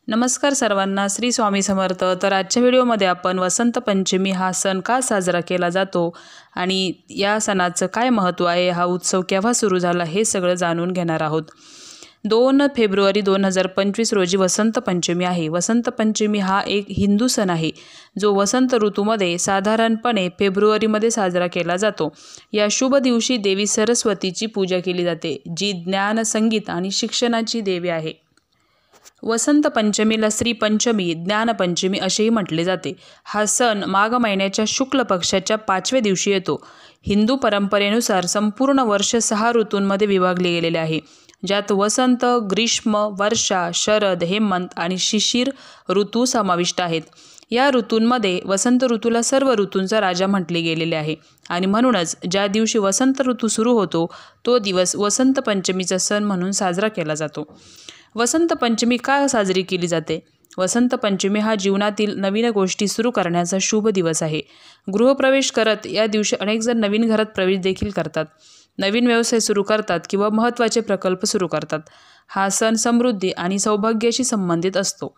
नमस्कार सर्वांना, श्री स्वामी समर्थ। तर आजच्या व्हिडिओमध्ये आपण वसंत पंचमी हा सण का साजरा केला जातो आणि या सणाचं काय महत्त्व आहे, हा उत्सव केव्हा सुरू झाला, हे सगळं जाणून घेणार आहोत। 2 फेब्रुवारी 2025 रोजी वसंत पंचमी आहे। वसंत पंचमी हा एक हिंदू सण आहे जो वसंत ऋतूमध्ये साधारणपणे फेब्रुवारीमध्ये साजरा केला जातो। या शुभ दिवशी देवी सरस्वतीची पूजा केली जाते, जी ज्ञान, संगीत आणि शिक्षणाची देवी आहे। वसंत पंचमीला श्री पंचमी, ज्ञानपंचमी असेही म्हटले जाते। हा सण माघ महिन्याच्या शुक्ल पक्षाच्या 5व्या दिवशी येतो। हिंदू परंपरेनुसार संपूर्ण वर्ष 6 ऋतूंमध्ये विभागले गेलेले आहे, ज्यात वसंत, ग्रीष्म, वर्षा, शरद, हेमंत आणि शिशिर ऋतू समाविष्ट आहेत। या ऋतूंमध्ये वसंत ऋतूला सर्व ऋतूंचा राजा म्हटले गेलेले आहे आणि म्हणूनच ज्या दिवशी वसंत ऋतू सुरू होतो तो दिवस वसंत पंचमीचा सण म्हणून साजरा केला जातो। वसंत पंचमी का साजरी केली जाते? वसंत पंचमी हा जीवनातील नवीन गोष्टी सुरू करण्याचा शुभ दिवस आहे। गृहप्रवेश करत या दिवशी अनेक जण नवीन घरात प्रवेश देखील करतात, नवीन व्यवसाय सुरू करतात किंवा महत्त्वाचे प्रकल्प सुरू करतात। हा सण समृद्धी आणि सौभाग्याशी संबंधित असतो।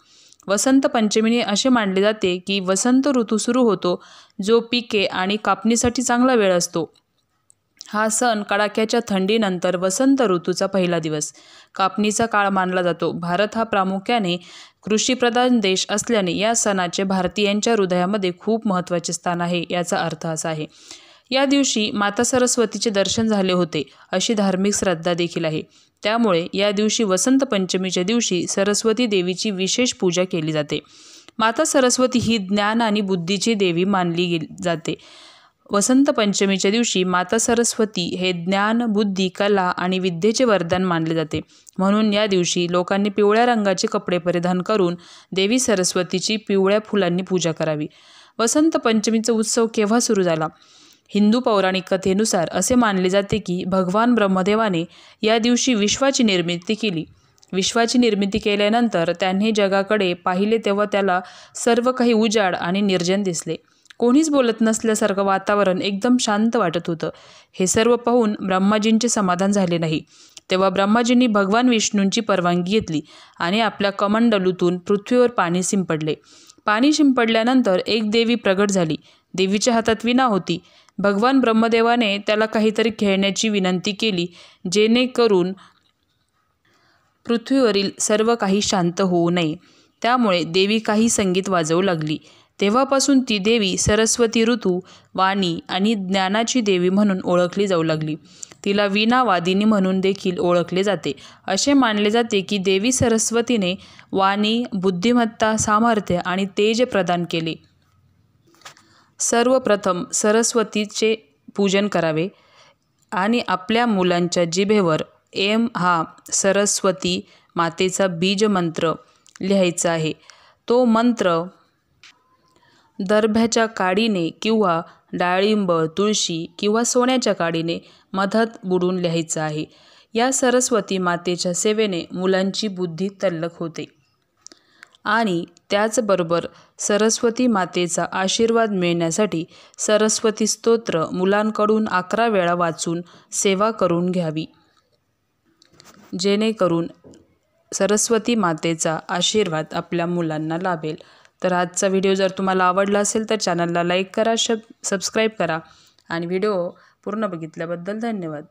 वसंत पंचमीने असे मानले जाते की वसंत ऋतू सुरू होतो, जो पिके आणि कापणीसाठी चांगला वेळ असतो। हा सण कडाक्याच्या थंडीनंतर वसंत ऋतूचा पहिला दिवस, कापणीचा काळ मानला जातो। भारत हा प्रामुख्याने कृषीप्रधान देश असल्याने या सणाचे भारतीयांच्या हृदयामध्ये खूप महत्त्वाचे स्थान आहे। याचा अर्थ असा आहे, या दिवशी माता सरस्वतीचे दर्शन झाले होते अशी धार्मिक श्रद्धा देखील आहे। त्यामुळे या दिवशी वसंत पंचमीच्या दिवशी सरस्वती देवीची विशेष पूजा केली जाते। माता सरस्वती ही ज्ञान आणि बुद्धीची देवी मानली जाते। वसंत पंचमीच्या दिवशी माता सरस्वती हे ज्ञान, बुद्धी, कला आणि विद्येचे वरदान मानले जाते। म्हणून या दिवशी लोकांनी पिवळ्या रंगाचे कपडे परिधान करून देवी सरस्वतीची पिवळ्या फुलांनी पूजा करावी। वसंत पंचमीचा उत्सव केव्हा सुरू झाला? हिंदू पौराणिक कथेनुसार असे मानले जाते की भगवान ब्रह्मदेवाने या दिवशी विश्वाची निर्मिती केली। विश्वाची निर्मिती केल्यानंतर त्यांनी जगाकडे पाहिले तेव्हा त्याला सर्व काही उजाड आणि निर्जन दिसले। कोणीच बोलत नसल्यासारखं वातावरण एकदम शांत वाटत होतं। हे सर्व पाहून ब्रह्माजींचे समाधान झाले नाही। तेव्हा ब्रह्माजींनी भगवान विष्णूंची परवानगी घेतली आणि आपल्या कमंडलूतून पृथ्वीवर पाणी शिंपडले। पाणी शिंपडल्यानंतर एक देवी प्रगट झाली। देवीच्या हातात वीणा होती। भगवान ब्रह्मदेवाने त्याला काहीतरी खेळण्याची विनंती केली, जेणेकरून पृथ्वीवरील सर्व काही शांत होऊ नये। त्यामुळे देवी काही संगीत वाजवू लागली। तेव्हापासून ती देवी सरस्वती ऋतू, वाणी आणि ज्ञानाची देवी म्हणून ओळखली जाऊ लागली। तिला वीणा वादिनी म्हणून देखील ओळखले जाते। असे मानले जाते की देवी सरस्वतीने वाणी, बुद्धिमत्ता, सामर्थ्य आणि तेज प्रदान केले। सर्वप्रथम सरस्वतीचे पूजन करावे आणि आपल्या मुलांच्या जिभेवर एम हा सरस्वती मातेचा बीज मंत्र लिहायचा आहे। तो मंत्र दर्भ्याच्या काडीने किंवा डाळिंब, तुळशी किंवा सोन्याच्या काडीने मधात बुडून लिहायचा आहे। या सरस्वती मातेच्या सेवेने मुलांची बुद्धी तल्लख होते आणि त्याचबरोबर सरस्वती मातेचा आशीर्वाद मिळण्यासाठी सरस्वती स्तोत्र मुलांकडून 11 वेळा वाचून सेवा करून घ्यावी, जेणेकरून सरस्वती मातेचा आशीर्वाद आपल्या मुलांना लाभेल। तर आजचा व्हिडिओ जर तुम्हाला आवडला असेल तर चॅनलला लाईक करा, सबस्क्राईब करा आणि व्हिडिओ पूर्ण बघितल्याबद्दल धन्यवाद।